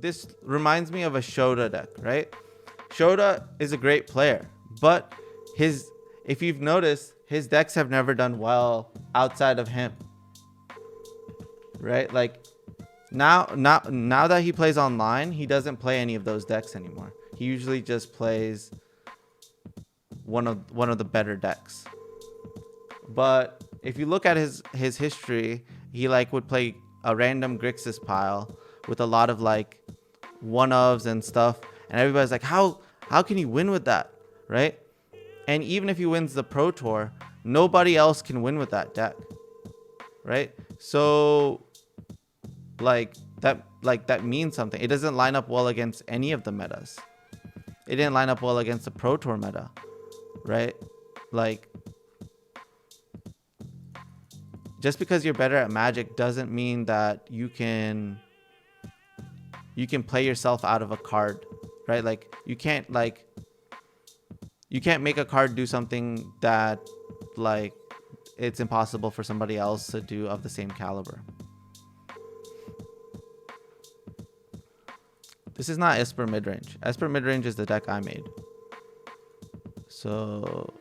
this reminds me of a Shota deck, right? Shota is a great player, but if you've noticed, his decks have never done well outside of him, right? Like now that he plays online, he doesn't play any of those decks anymore. He usually just plays one of the better decks. But if you look at his history, he like would play a random Grixis pile with a lot of like one-ofs and stuff, and everybody's like, how can he win with that, right? And even if he wins the Pro Tour, nobody else can win with that deck, right? So that means something. It doesn't line up well against any of the metas. It didn't line up well against the Pro Tour meta, right? Like, just because you're better at Magic doesn't mean that you can play yourself out of a card, right? Like you can't make a card do something that like it's impossible for somebody else to do of the same caliber. This is not Esper midrange. Esper midrange is the deck I made. So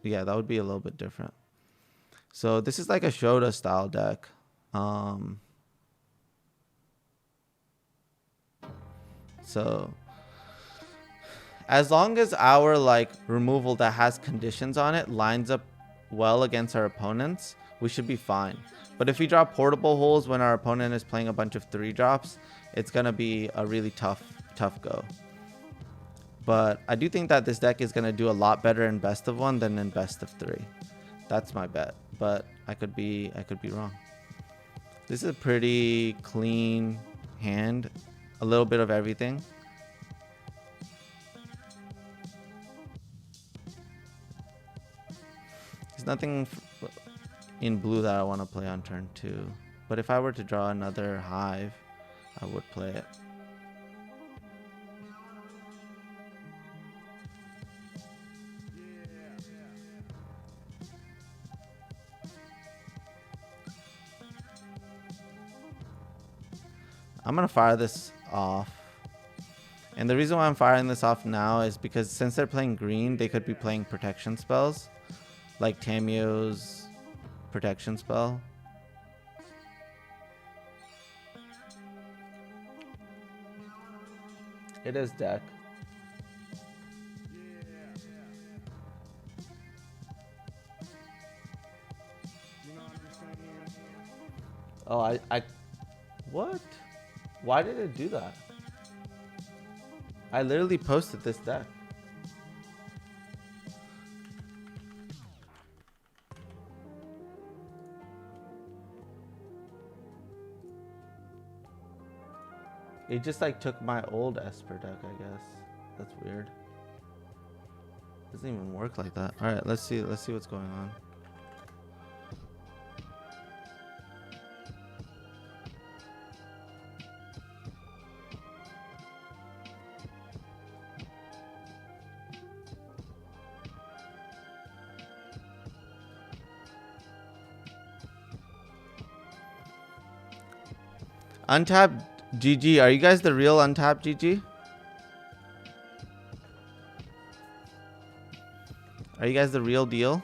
yeah, that would be a little bit different. So this is like a Shota style deck. So as long as our like removal that has conditions on it lines up well against our opponents, we should be fine. But if we draw portable holes when our opponent is playing a bunch of 3-drops, it's gonna be a really tough go. But I do think that this deck is gonna do a lot better in best of 1 than in best of 3. That's my bet, but I could be wrong. This is a pretty clean hand, a little bit of everything. There's nothing in blue that I want to play on turn 2, but if I were to draw another Hive, I would play it. I'm going to fire this off. And the reason why I'm firing this off now is because since they're playing green, they could be playing protection spells. Like Tamio's protection spell. It is deck. Oh, I what? Why did it do that? I literally posted this deck. It just like took my old Esper deck, I guess. That's weird. Doesn't even work like that. All right, let's see what's going on. Untapped GG. Are you guys the real Untapped GG? Are you guys the real deal?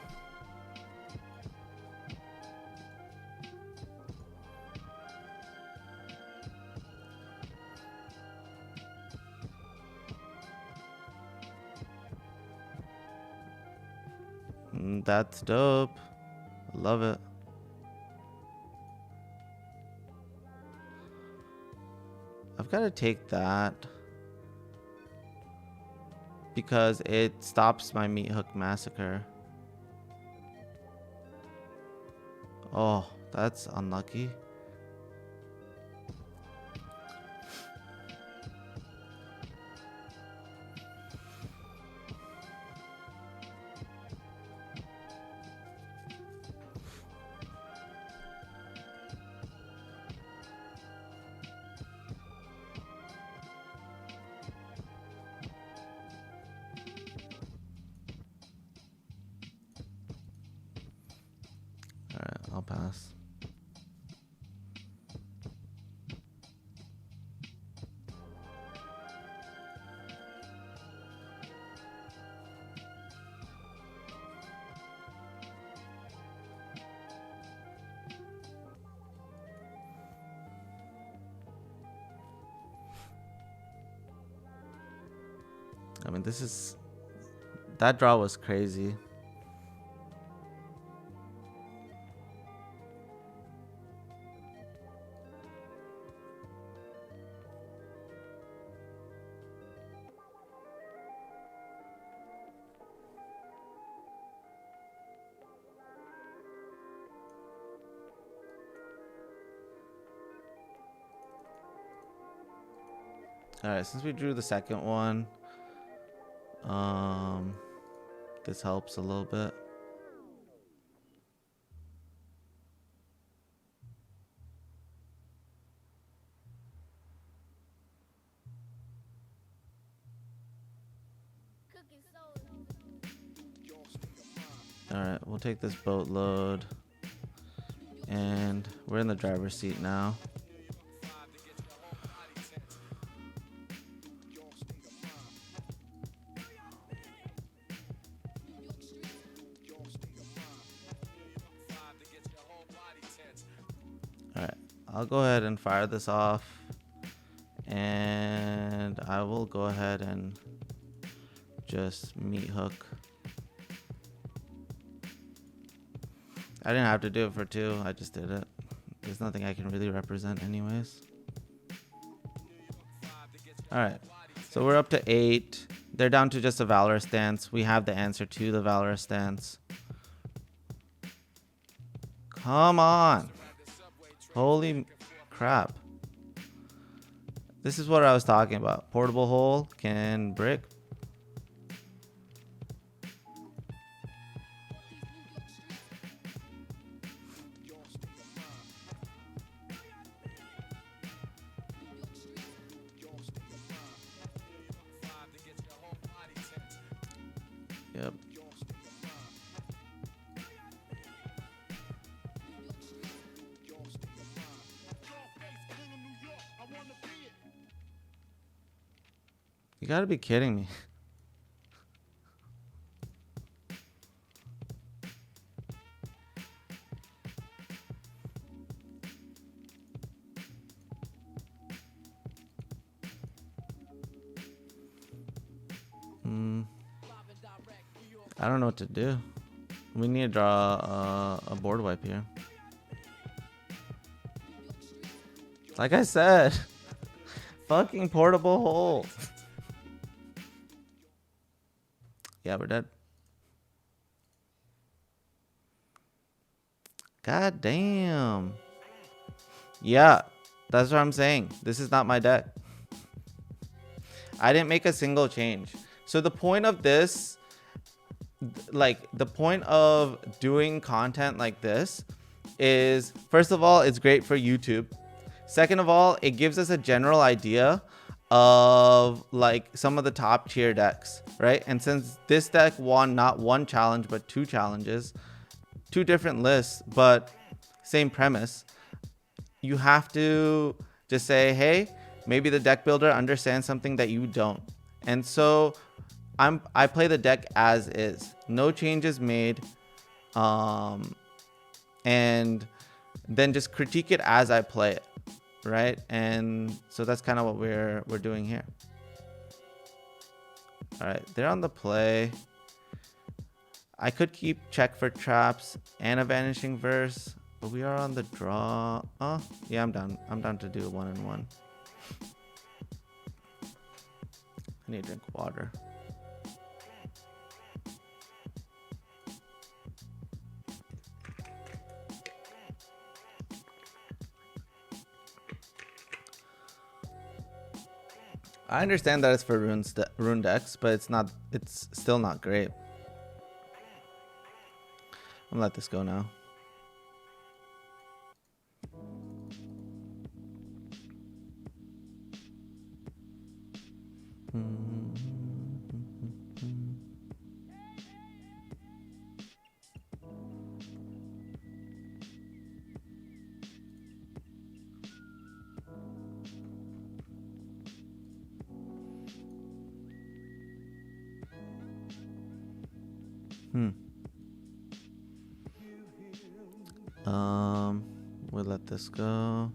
That's dope. I love it. I've got to take that because it stops my Meat Hook Massacre. Oh, that's unlucky. Alright, I'll pass. I mean, that draw was crazy. All right, since we drew the second one, this helps a little bit. All right, we'll take this boatload, and we're in the driver's seat now. All right, I'll go ahead and fire this off, and I will go ahead and just meat hook. I didn't have to do it for 2. I just did it. There's nothing I can really represent anyways. All right. So we're up to 8. They're down to just a Valor stance. We have the answer to the Valor stance. Come on. Holy crap. This is what I was talking about. Portable hole can brick. Yep. You gotta be kidding me. I don't know what to do. We need to draw a board wipe here. Like I said, fucking portable hole. Yeah, we're dead. God damn. Yeah, that's what I'm saying. This is not my deck. I didn't make a single change. So the point of this, like the point of doing content like this is, first of all, it's great for YouTube. Second of all, it gives us a general idea of like some of the top tier decks, right? And since this deck won not 1 challenge but 2 challenges, 2 different lists but same premise, you have to just say, hey, maybe the deck builder understands something that you don't. And so I play the deck as is, no changes made, and then just critique it as I play it, right? And so that's kind of what we're doing here. All right, they're on the play. I could keep check for traps and a vanishing verse, but we are on the draw. Oh yeah, I'm down to do a 1-on-1. I need to drink water. I understand that it's for rune decks, but it's still not great. I'm gonna let this go now. We'll let this go.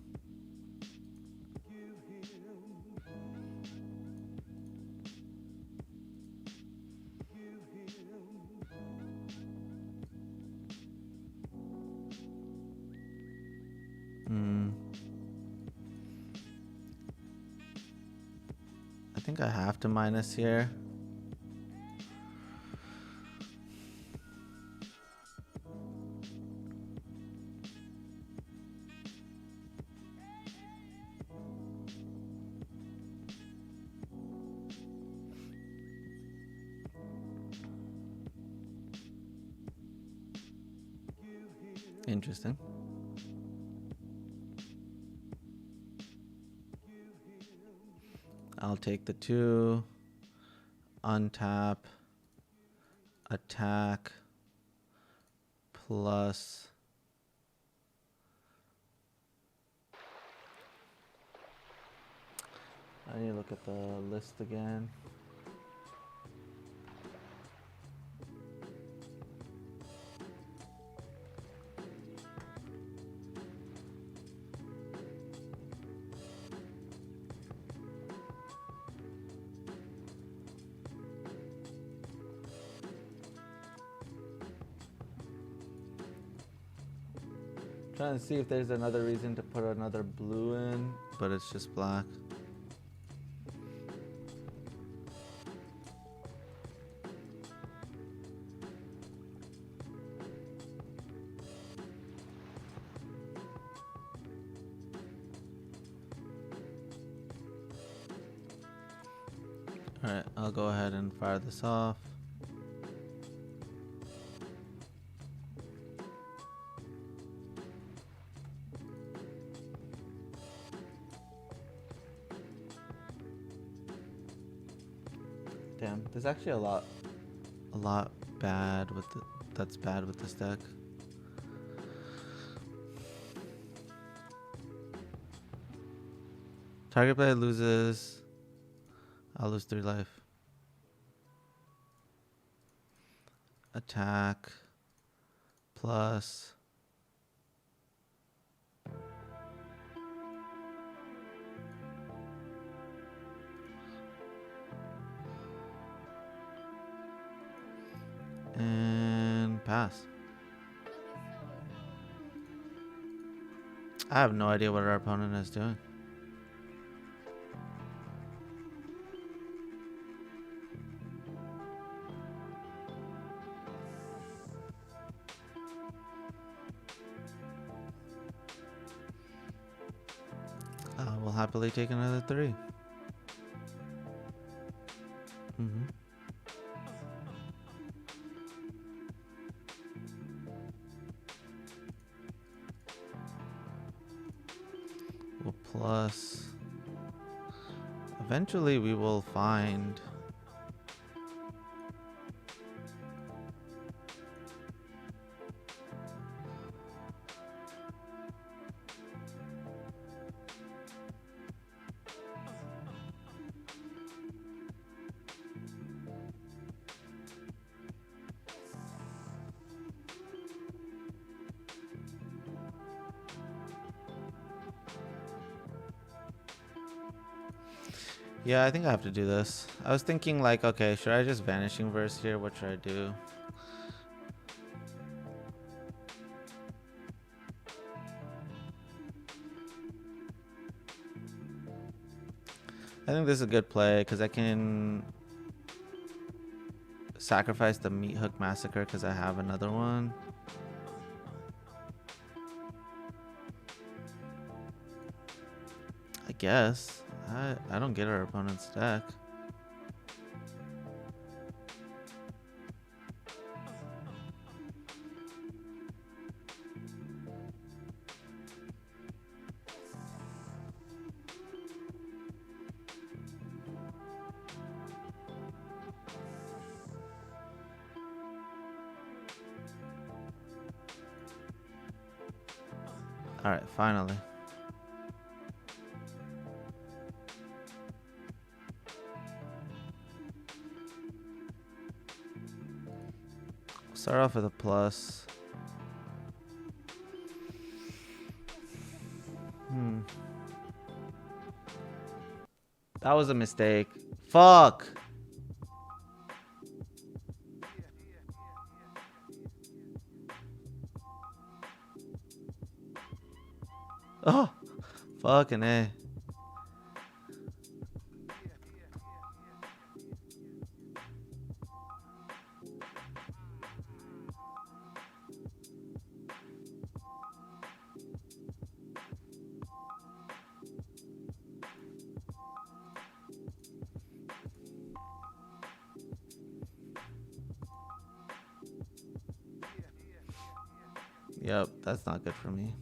I think I have to minus here. Interesting. I'll take the 2, untap, attack, plus. I need to look at the list again. Trying to see if there's another reason to put another blue in, but it's just black. Alright, I'll go ahead and fire this off. Damn, there's actually a lot bad with that's bad with this deck. Target player loses. I'll lose 3 life. Attack plus. And pass. I have no idea what our opponent is doing. We'll happily take another 3. Well, plus, eventually we will find yeah, I think I have to do this. I was thinking like, okay, should I just Vanishing Verse here? What should I do? I think this is a good play because I can sacrifice the Meat Hook Massacre because I have another one. I guess. I don't get our opponent's deck. All right, finally. Start off with a plus. That was a mistake. Fuck. Oh, fucking A. Yep, that's not good for me.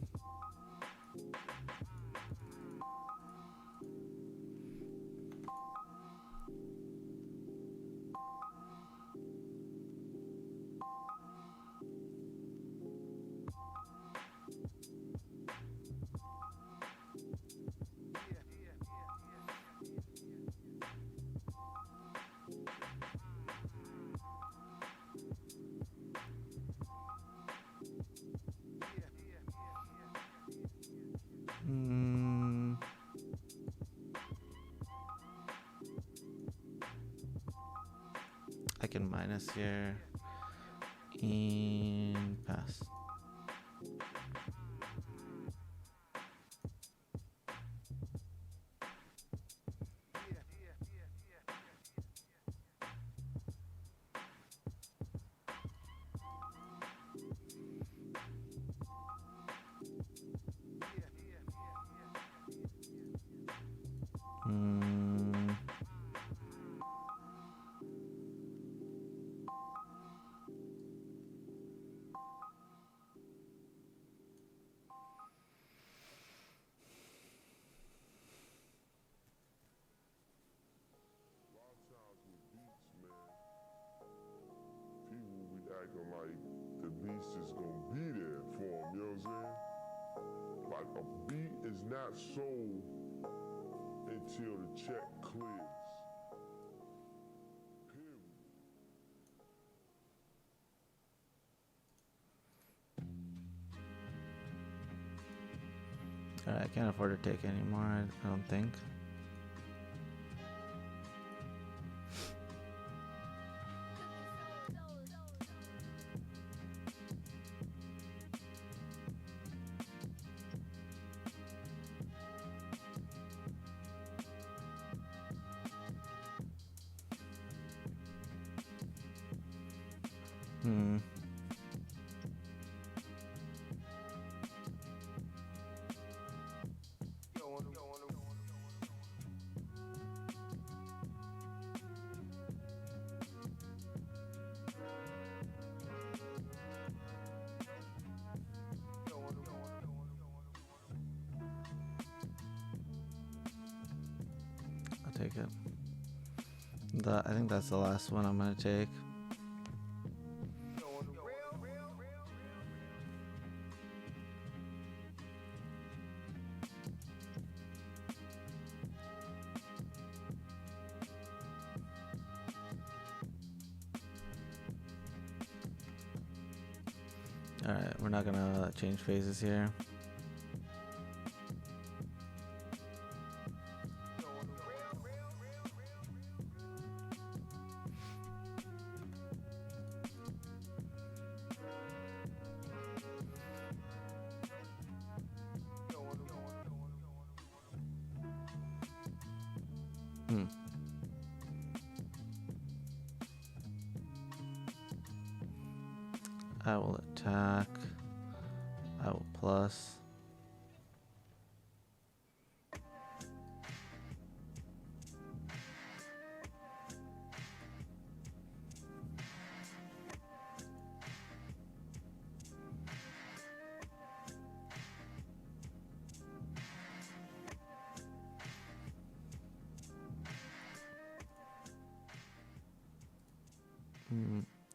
I can minus here and pass. Acting like the beast is gonna be there for him, you know what I'm saying? Like a beat is not sold until the check clears. Period. Alright, I can't afford to take anymore, I don't think. I'll take it. I think that's the last one I'm gonna take. Alright, we're not gonna change phases here. I will attack. I will plus.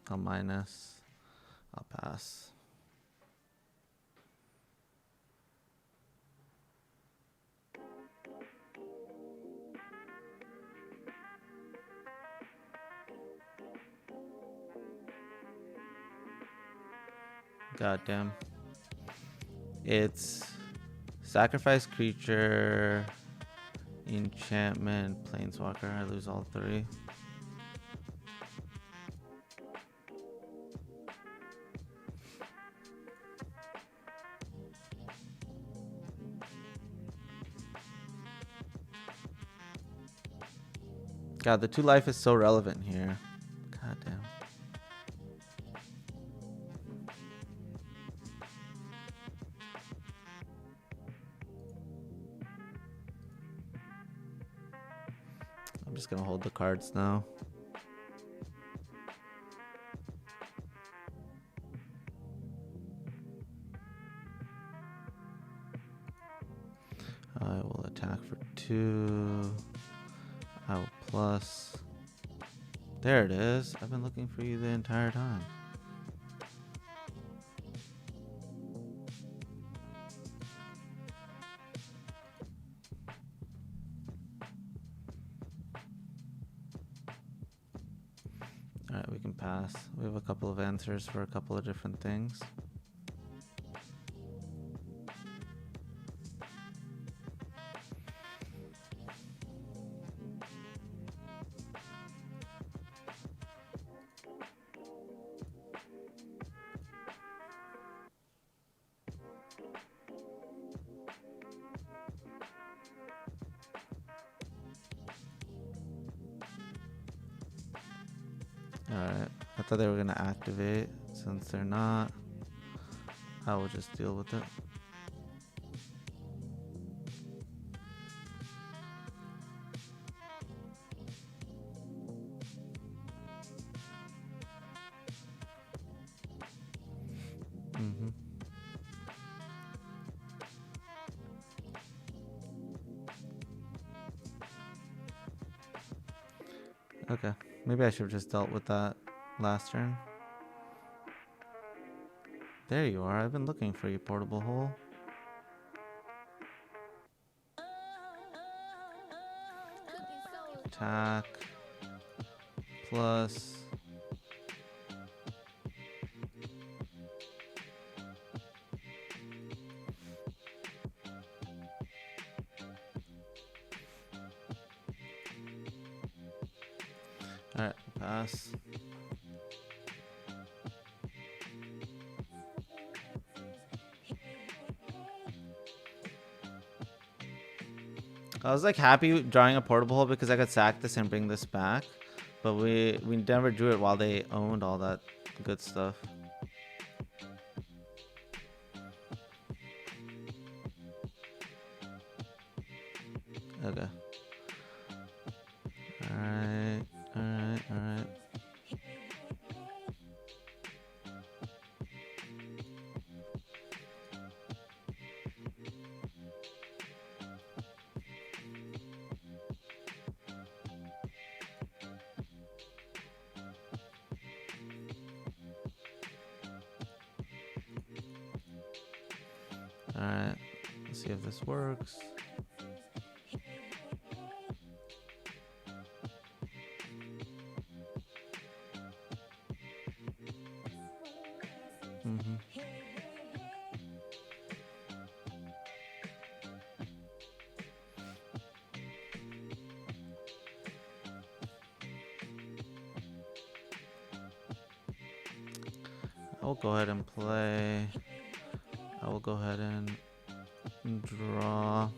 I'll minus. I'll pass. Goddamn. It's sacrifice creature, enchantment, planeswalker. I lose all three. God, the 2 life is so relevant here. God damn. I'm just gonna hold the cards now. 2. Out plus. There it is. I've been looking for you the entire time. Alright, we can pass. We have a couple of answers for a couple of different things. Alright, I thought they were gonna activate. Since they're not, I will just deal with it. Okay, maybe I should have just dealt with that last turn. There you are. I've been looking for you, portable hole. Attack plus. Alright, pass. I was like happy drawing a portable hole because I could sack this and bring this back, but we never drew it while they owned all that good stuff. Okay. Alright, alright, alright. Alright, let's see if this works. I will go ahead and play. I will go ahead and draw.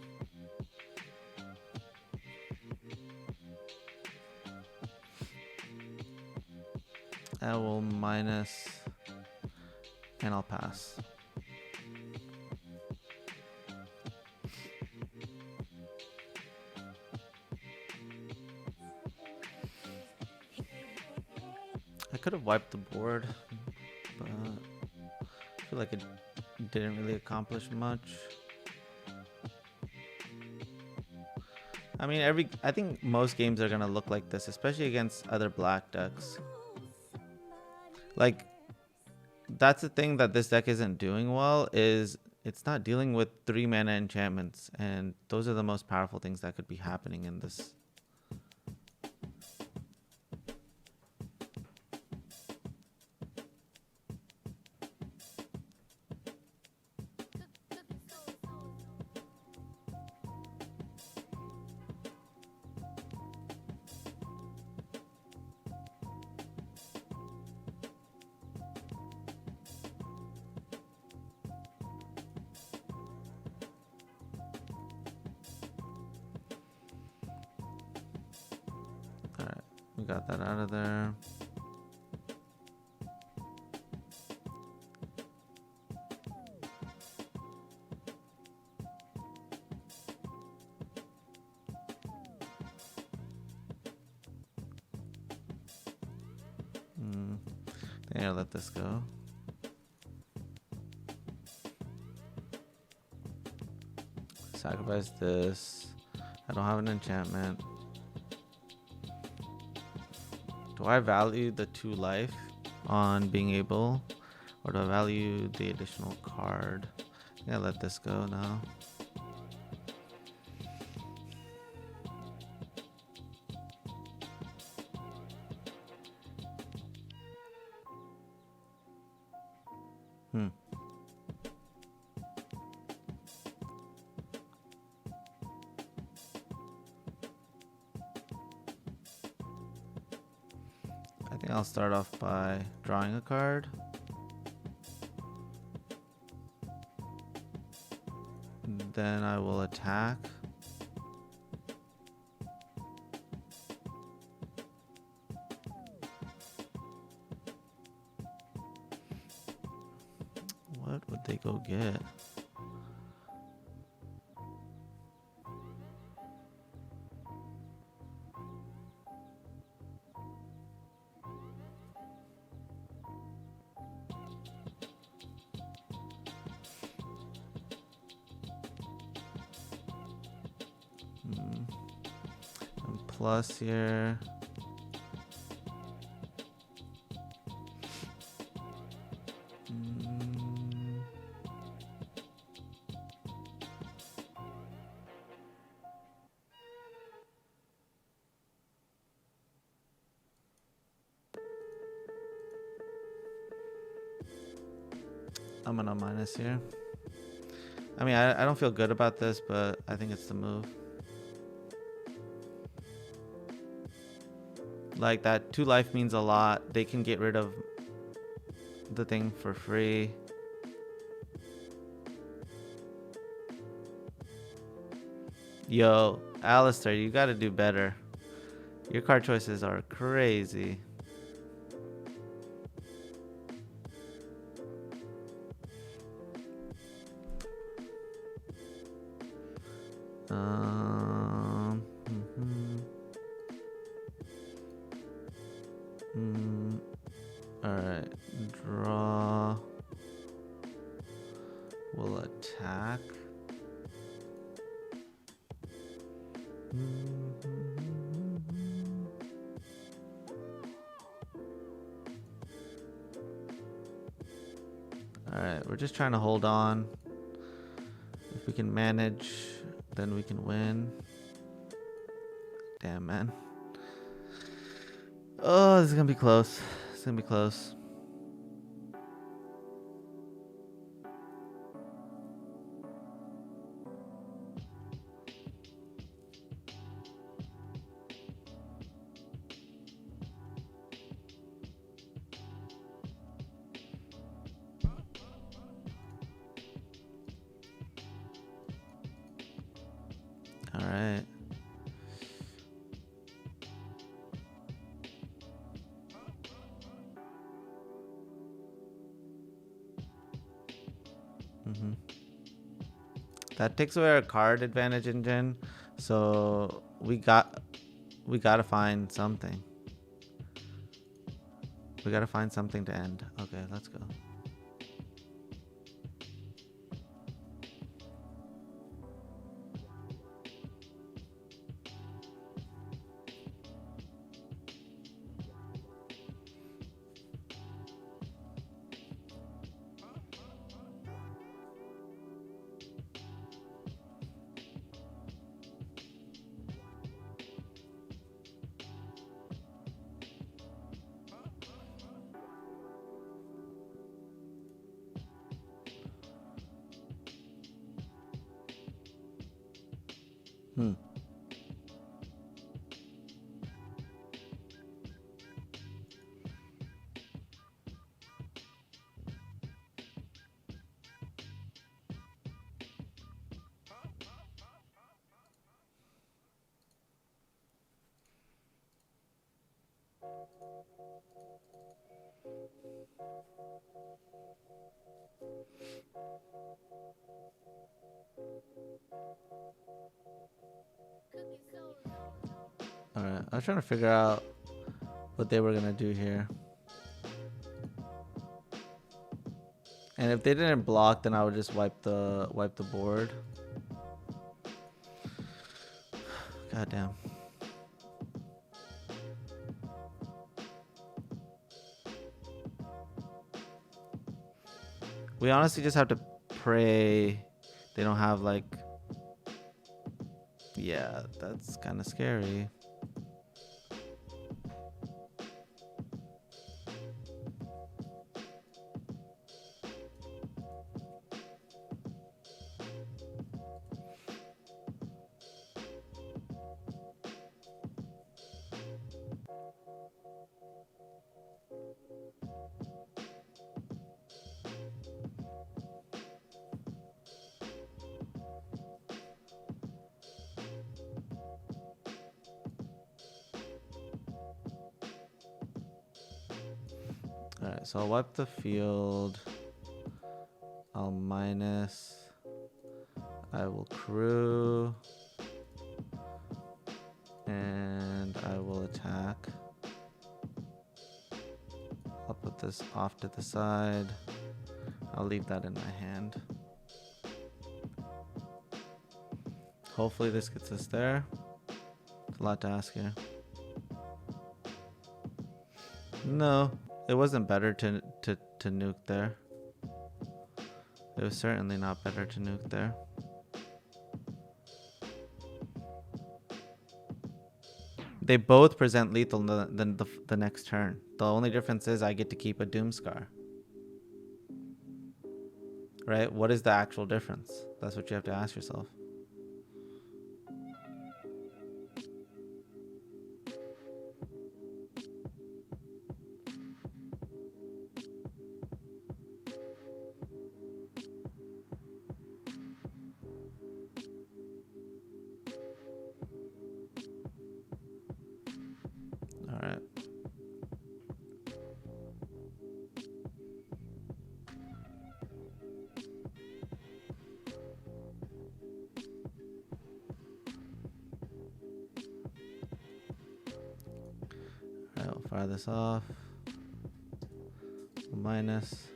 I will minus, and I'll pass. I could have wiped the board, but I feel like it didn't really accomplish much. I mean, I think most games are gonna look like this, especially against other black decks. Like, that's the thing that this deck isn't doing well, is it's not dealing with 3 mana enchantments, and those are the most powerful things that could be happening in this. Alright, we got that out of there. I think I'll let this go. Sacrifice this. I don't have an enchantment. Do I value the 2 life on being able, or do I value the additional card? Yeah, let this go now. I think I'll start off by drawing a card. Then I will attack. What would they go get? And plus here. I'm gonna minus here. I mean, I don't feel good about this, but I think it's the move. Like, that 2 life means a lot. They can get rid of the thing for free. Yo, Alistair, you gotta do better. Your card choices are crazy. Alright, draw. We'll attack. Alright, we're just trying to hold on. If we can manage, then we can win. Damn, man. Oh, this is gonna be close. It's gonna be close. All right. That takes away our card advantage engine, so we gotta find something. We gotta find something to end. Okay, let's go. Alright, I was trying to figure out what they were gonna do here. And if they didn't block, then I would just wipe the board. God damn. We honestly just have to pray they don't have like... Yeah, that's kind of scary. Alright, so I'll wipe the field. I'll minus. I will crew. And I will attack. I'll put this off to the side. I'll leave that in my hand. Hopefully this gets us there. It's a lot to ask here. No, it wasn't better to nuke there. It was certainly not better to nuke there. They both present lethal the next turn. The only difference is I get to keep a Doomscar. Right? What is the actual difference? That's what you have to ask yourself. Alright. Alright, we'll fire this off. Minus.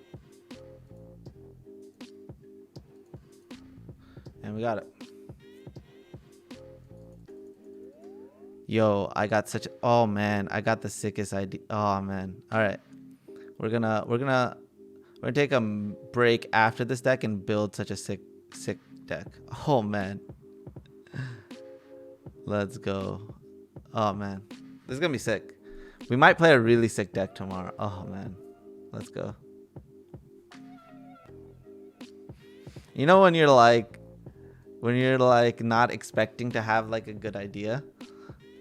And we got it. Yo, I got such... Oh, man. I got the sickest idea. Oh, man. All right. We're gonna take a break after this deck and build such a sick deck. Oh, man. Let's go. Oh, man. This is gonna be sick. We might play a really sick deck tomorrow. Oh, man. Let's go. You know when you're like not expecting to have like a good idea,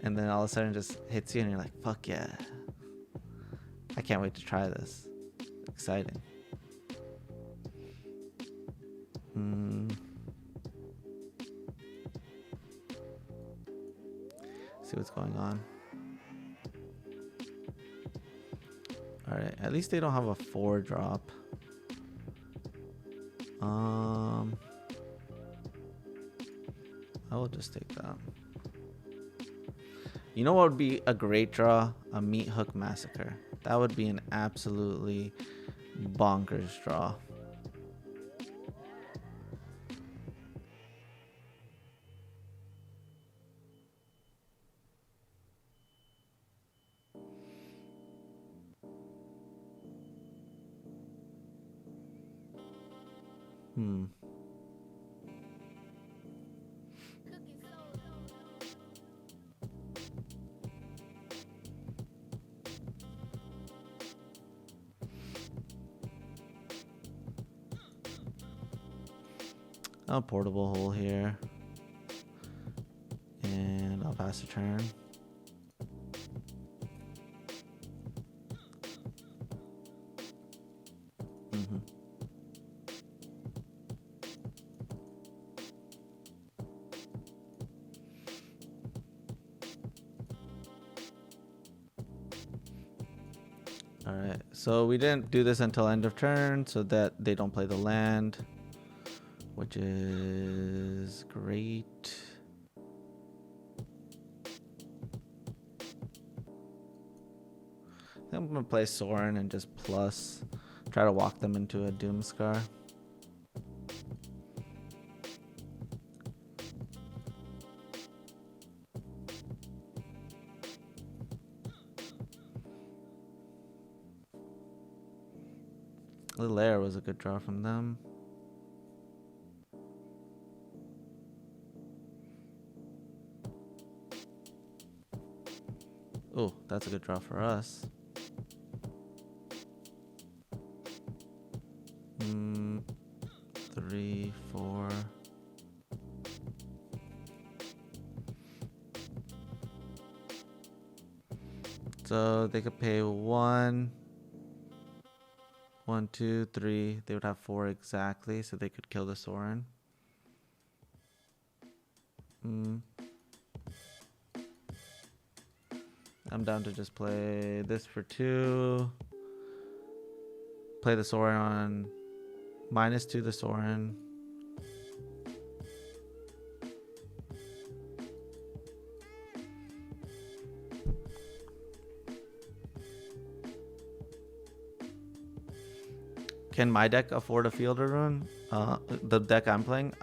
and then all of a sudden it just hits you and you're like, fuck yeah. I can't wait to try this. Exciting. See what's going on. Alright, at least they don't have a 4-drop. I will just take that. You know what would be a great draw? A Meat Hook Massacre. That would be an absolutely bonkers draw. A portable hole here. And I'll pass the turn. Alright, so we didn't do this until end of turn so that they don't play the land, which is great. I'm gonna play Sorin and just plus, try to walk them into a Doomscar. The lair was a good draw from them. Oh, that's a good draw for us. 3, 4. So they could pay 1, 2, 3. They would have 4 exactly, so they could kill the Sorin. I'm down to just play this for 2. Play the Sorin on -2 the Sorin. Can my deck afford a fielder rune? The deck I'm playing?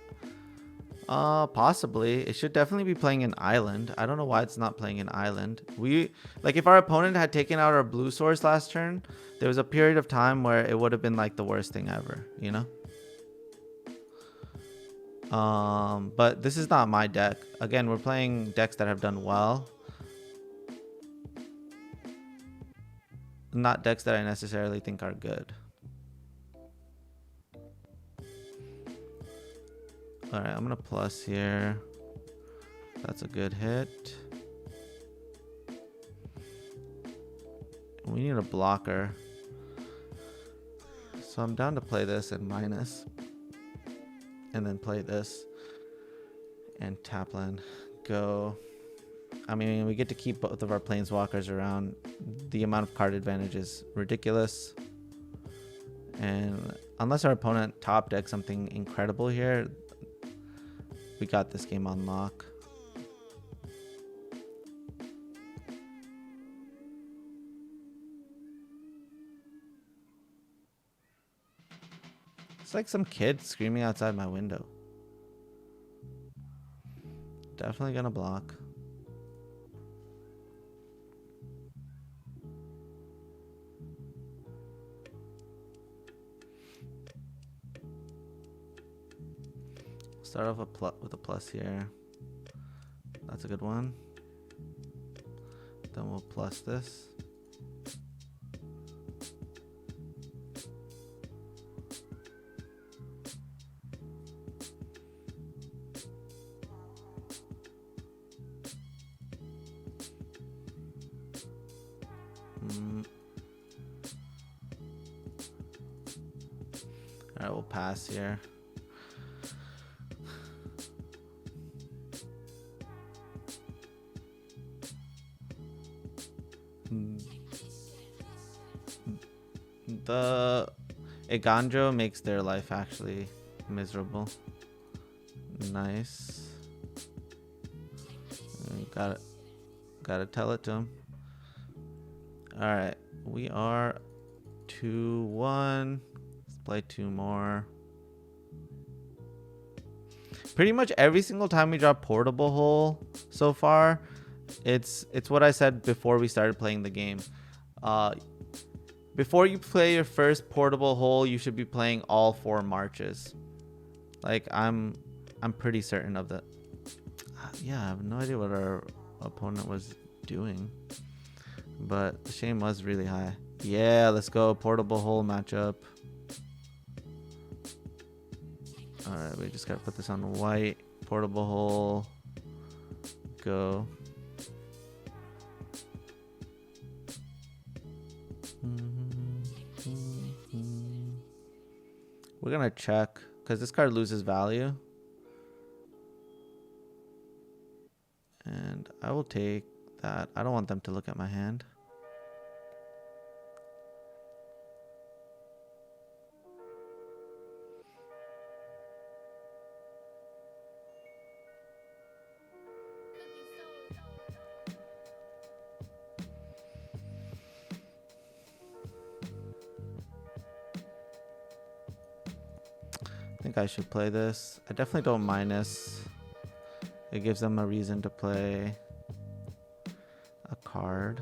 Possibly. It should definitely be playing an island. I don't know why it's not playing an island. If our opponent had taken out our blue source last turn, there was a period of time where it would have been like the worst thing ever, you know? But this is not my deck. Again, we're playing decks that have done well. Not decks that I necessarily think are good. Alright, I'm gonna plus here. That's a good hit. We need a blocker. So I'm down to play this and minus. And then play this. And tap land. Go. I mean, we get to keep both of our planeswalkers around. The amount of card advantage is ridiculous. And unless our opponent top decks something incredible here, we got this game on lock. It's like some kid screaming outside my window. Definitely gonna block. Start off with a plus here. That's a good one. Then we'll plus this. Alright, we'll pass here. The Egandro makes their life actually miserable. Nice. Gotta tell it to him. Alright, we are 2-1. Let's play 2 more. Pretty much every single time we draw Portable Hole so far, it's what I said before we started playing the game. Before you play your first Portable Hole, you should be playing all 4 marches. Like I'm pretty certain of that. Yeah, I have no idea what our opponent was doing, but the shame was really high. Yeah, let's go Portable Hole matchup. All right, we just gotta put this on white. Portable Hole. Go. We're gonna check because this card loses value, and I will take that. I don't want them to look at my hand. I think I should play this. I definitely don't minus. It gives them a reason to play a card.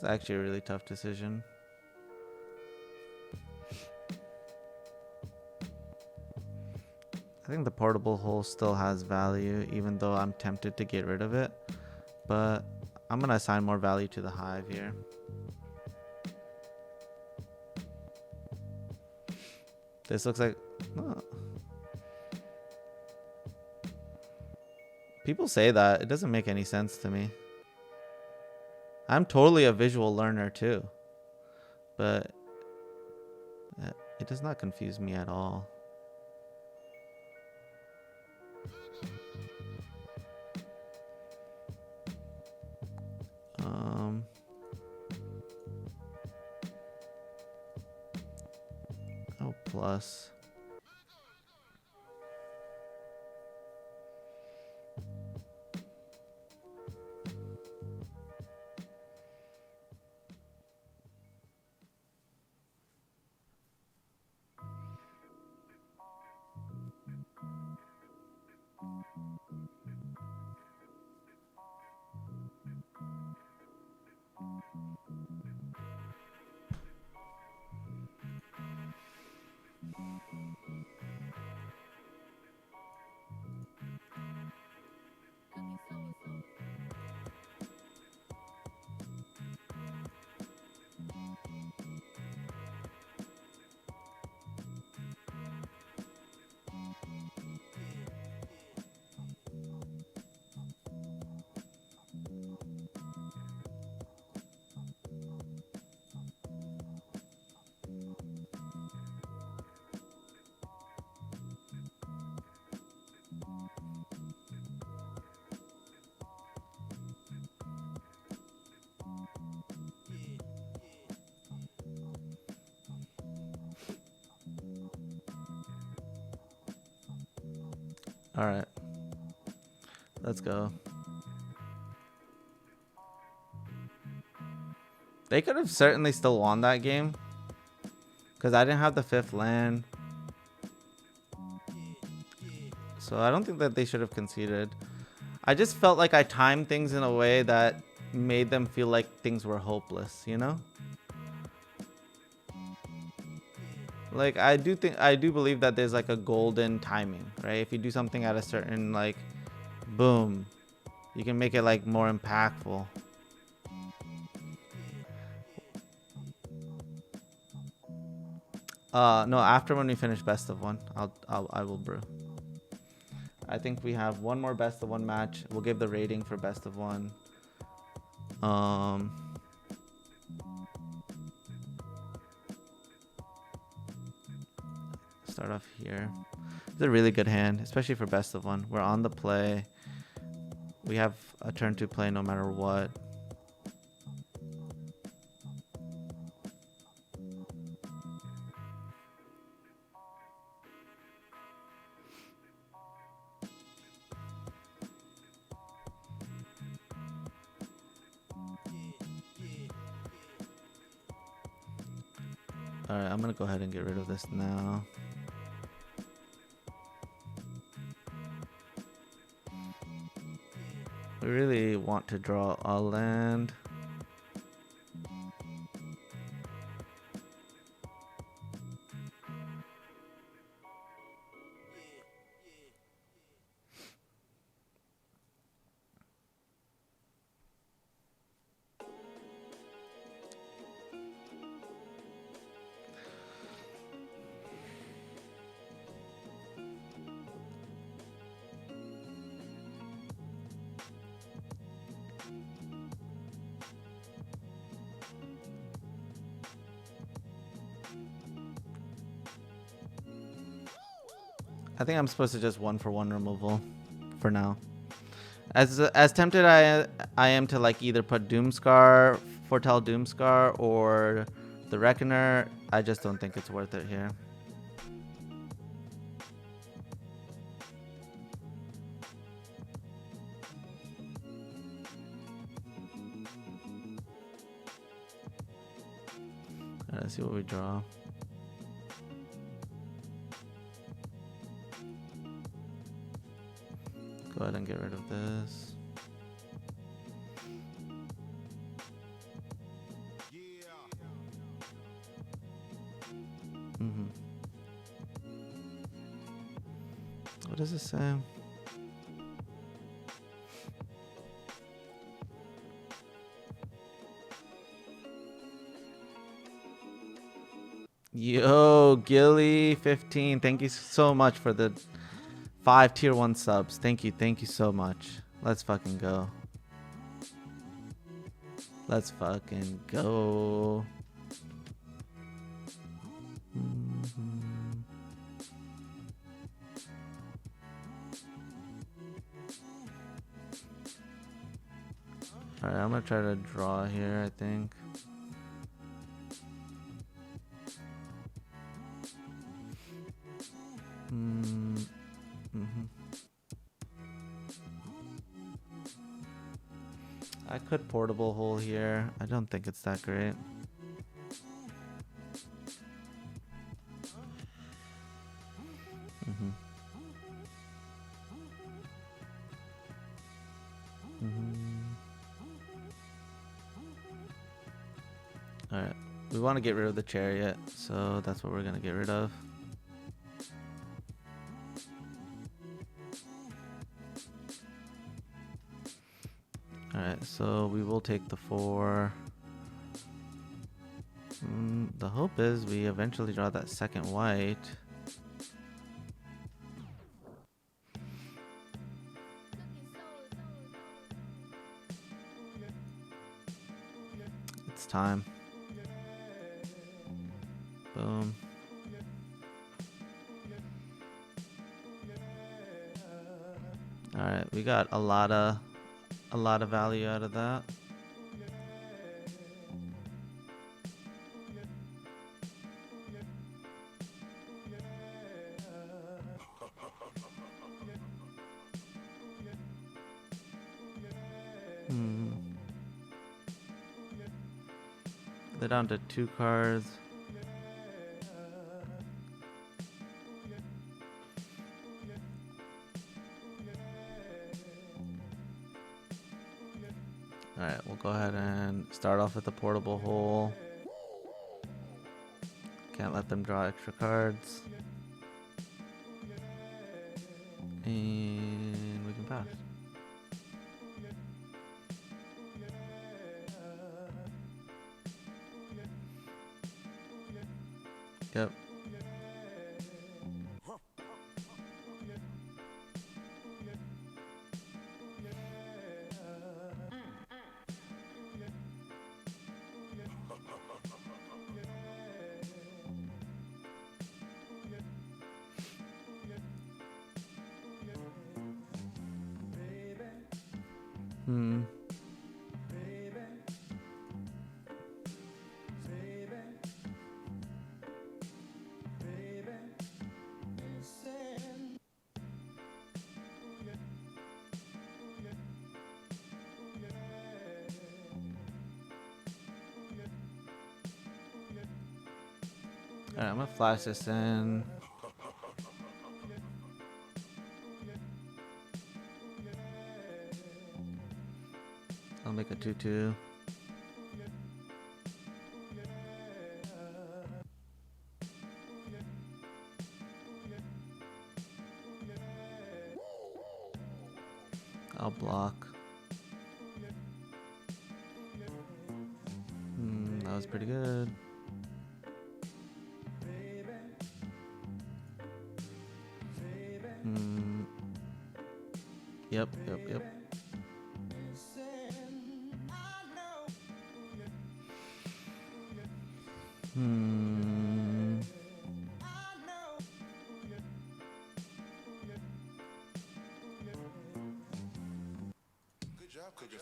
It's actually a really tough decision. I think the portable hole still has value, even though I'm tempted to get rid of it. But I'm going to assign more value to the hive here. This looks like... Oh. People say that. It doesn't make any sense to me. I'm totally a visual learner too. But it does not confuse me at all. Oh, plus. All right. Let's go. They could have certainly still won that game. Because I didn't have the 5th land. So I don't think that they should have conceded. I just felt like I timed things in a way that made them feel like things were hopeless, you know? Like, I do believe that there's like a golden timing, right? If you do something at a certain, like, boom, you can make it like more impactful. No, after when we finish best of one, I will brew. I think we have one more best of one match. We'll give the rating for best of one. Start off here. It's a really good hand, especially for best of one. We're on the play. We have a turn to play no matter what. Alright, I'm gonna go ahead and get rid of this now. We really want to draw a land. I think I'm supposed to just 1-for-1 removal for now. As tempted I am to like either put Doomscar, Foretell Doomscar, or the Reckoner, I just don't think it's worth it here. Let's see what we draw. Go ahead and get rid of this. Mm-hmm. What does it say? Yo, Gilly15. Thank you so much for the 5 tier 1 subs. Thank you so much. Let's fucking go. Let's fucking go. Alright, I'm gonna try to draw here, I think. I could portable hole here. I don't think it's that great. Alright, we want to get rid of the chariot, so that's what we're gonna get rid of. Alright, so we will take the 4. The hope is we eventually draw that second white. It's time. Boom. Alright, we got a lot of value out of that. They're down to 2 cards. Alright, we'll go ahead and start off with the portable hole. Can't let them draw extra cards. And we can pass. Yep. Alright, I'm gonna flash this in. I'll make a 2/2. I'll block. That was pretty good. Yep. Good job, Cookie.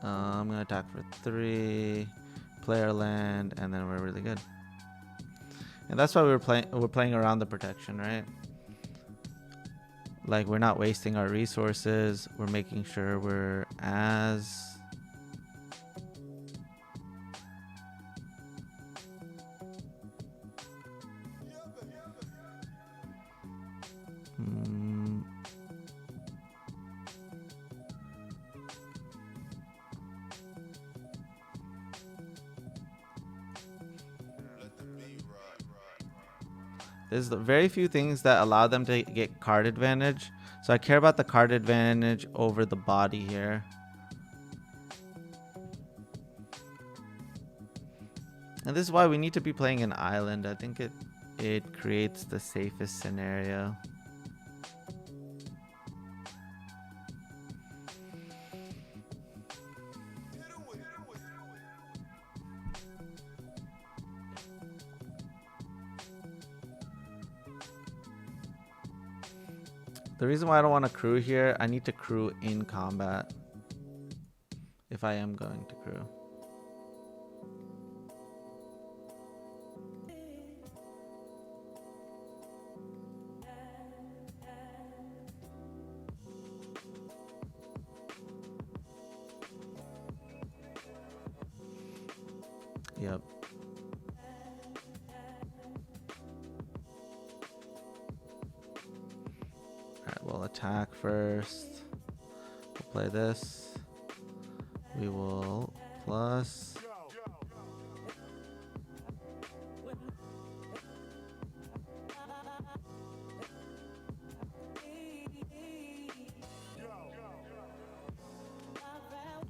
I'm gonna attack for 3, player land, and then we're really good. And that's why we're playing around the protection, right? Like, we're not wasting our resources. We're making sure we're as There's very few things that allow them to get card advantage. So I care about the card advantage over the body here. And this is why we need to be playing an island. I think it creates the safest scenario. The reason why I don't want to crew here, I need to crew in combat. If I am going to crew. Yep. Alright, we'll attack first. We'll play this. We will plus.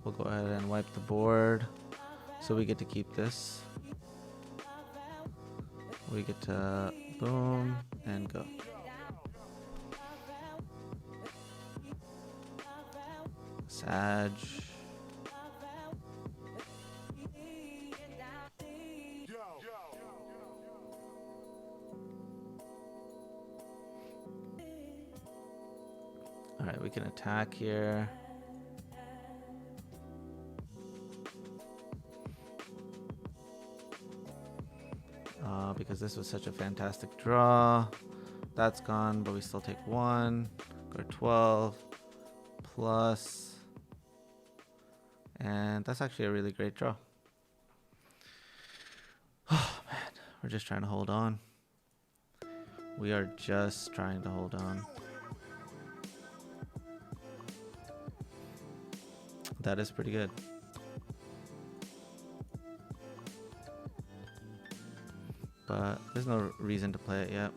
We'll go ahead and wipe the board. So we get to keep this. We get to boom and go. Sag. Alright, we can attack here. Because this was such a fantastic draw. That's gone, but we still take 1. Go 12 plus. And that's actually a really great draw. Oh man, we're just trying to hold on. We are just trying to hold on. That is pretty good. But there's no reason to play it yet.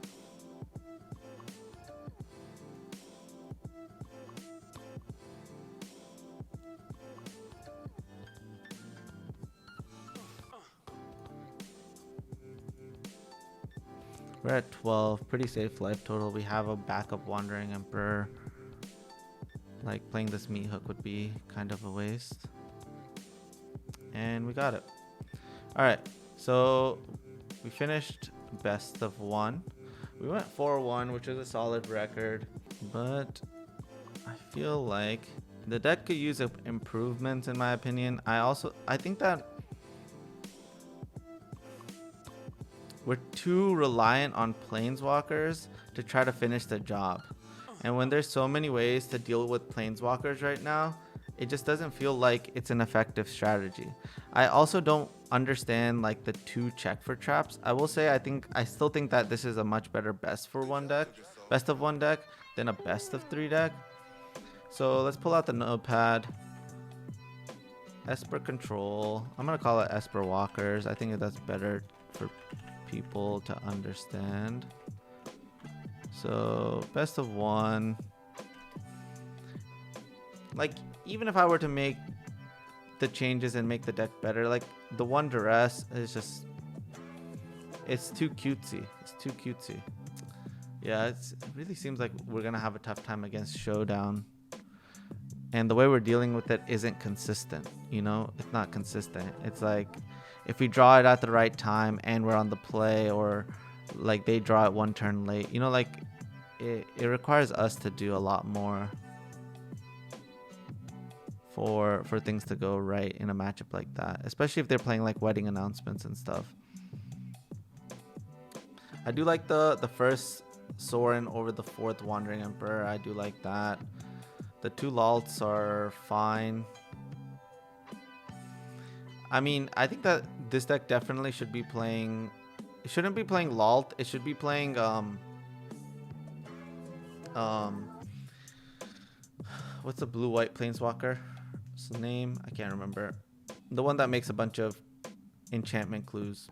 We're at 12, pretty safe life total. We have a backup Wandering Emperor. Like playing this meat hook would be kind of a waste. And we got it. Alright, so we finished best of 1. We went 4-1, which is a solid record. But I feel like the deck could use improvements in my opinion. I think that we're too reliant on Planeswalkers to try to finish the job. And when there's so many ways to deal with Planeswalkers right now, it just doesn't feel like it's an effective strategy. I also don't understand like the 2 check for traps. I will say I still think that this is a much better best of 1 deck than a best of 3 deck. So let's pull out the notepad. Esper Control. I'm gonna call it Esper Walkers. I think that's better for people to understand. So best of 1. Like even if I were to make the changes and make the deck better, like the 1 duress is just, it's too cutesy. It's too cutesy. Yeah, it really seems like we're gonna have a tough time against Showdown. And the way we're dealing with it isn't consistent, you know? It's not consistent. It's like if we draw it at the right time and we're on the play, or like they draw it 1 turn late, you know, like it requires us to do a lot more for things to go right in a matchup like that, especially if they're playing like wedding announcements and stuff. I do like the first Sorin over the 4th Wandering Emperor. I do like that. The 2 Lalts are fine. I mean, I think that this deck definitely should be playing, it shouldn't be playing Lalt, it should be playing what's the blue-white Planeswalker? What's the name? I can't remember. The one that makes a bunch of enchantment clues.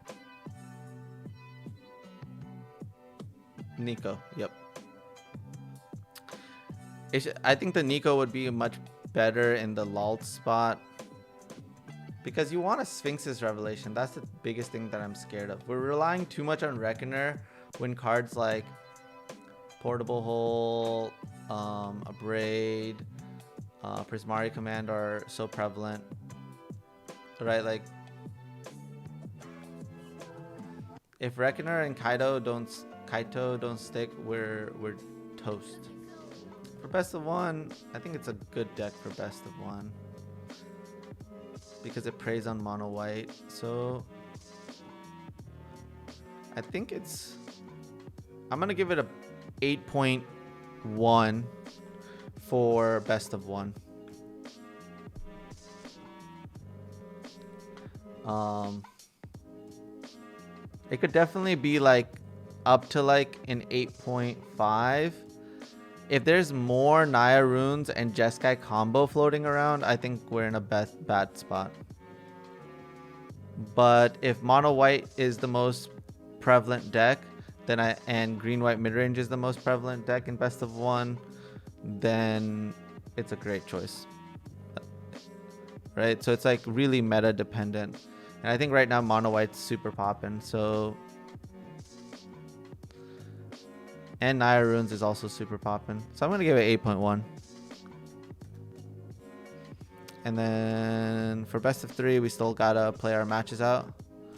Nico. Yep. I think the Nico would be much better in the Lalt spot. Because you want a Sphinx's Revelation. That's the biggest thing that I'm scared of. We're relying too much on Reckoner when cards like Portable Hole, Abrade, Prismari Command are so prevalent. Right, like if Reckoner and Kaito don't stick, we're toast. For best of one, I think it's a good deck for best of one. Because it preys on mono white. So I think I'm gonna give it a 8.1 for best of one. It could definitely be like up to like an 8.5. If there's more Naya runes and Jeskai combo floating around, I think we're in a bad spot. But if mono white is the most prevalent deck, then and green white midrange is the most prevalent deck in best of one, then it's a great choice. Right? So it's like really meta dependent. And I think right now mono white's super poppin', so and Naya runes is also super poppin'. So I'm gonna give it 8.1. And then for best of 3, we still gotta play our matches out.